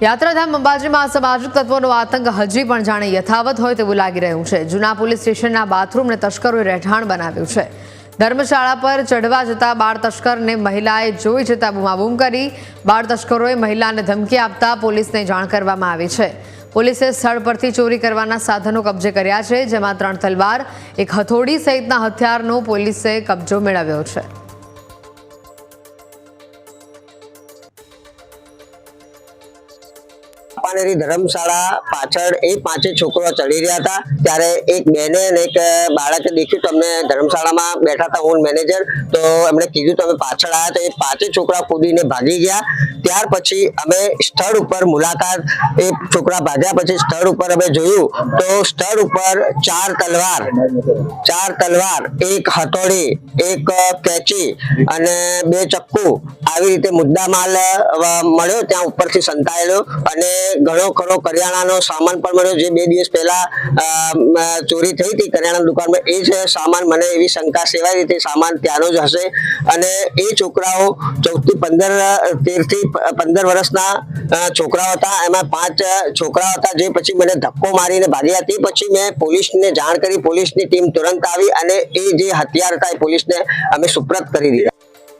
યાત્રાધામ અંબાજીમાં અસામાજિક તત્વોનો આતંક હજી પણ જાણે યથાવત હોય તેવું લાગી રહ્યું છે। જૂના પોલીસ સ્ટેશનના બાથરૂમને તસ્કરોએ રહેઠાણ બનાવ્યું છે। ધર્મશાળા પર ચઢવા જતા બાળ તસ્કરને મહિલાએ જોઈ જતા બૂમાબૂમ કરી। બાળ તસ્કરોએ મહિલાને ધમકી આપતા પોલીસને જાણ કરવામાં આવી છે। પોલીસે સ્થળ પરથી ચોરી કરવાના સાધનો કબજે કર્યા છે, જેમાં 3 તલવાર, 1 હથોડી સહિતના હથિયારનો પોલીસે કબજો મેળવ્યો છે। धर्मशाला पाछळ ए 5 छोकरा चढ़ी रहा था त्यारे एक बेने ने एक बाळके देख्યું तो अमने धर्मशाला में बैठा था ओन मैनेजर तो एमणे कीधुं तो अमे पाछळ आया तो ए 5 छोकरा कूदीने भागी गया। त्यार पछी अमे स्थळ उपर मुलाकात ए छोकरा भाग्या पछी स्थळ उपर अमे जोयुं तो स्थळ उपर 4 तलवार, 1 हथौड़ी, 1 कैची अने 2 चक्कू આવી રીતે મુદ્દામાલ મળ્યો। ત્યાં ઉપરથી સંતાયેલો અને ઘણો ખરો કરિયાણાનો સામાન પણ મળ્યો, જે 2 દિવસ પહેલા ચોરી થઈ હતી કરિયાણા દુકાનમાં। એ જ સામાન મને એવી શંકા સેવાઈ રીતે સામાન ત્યાંનો જ હશે। અને એ છોકરાઓ 14 થી 15 વર્ષના છોકરાઓ હતા। એમાં 5 છોકરાઓ હતા જે પછી મને ધક્કો મારીને ભાગ્યા। તે પછી મેં પોલીસને જાણ કરી, પોલીસની ટીમ તુરંત આવી અને એ જે હથિયાર હતા એ પોલીસને અમે સુપ્રત કરી દીધા।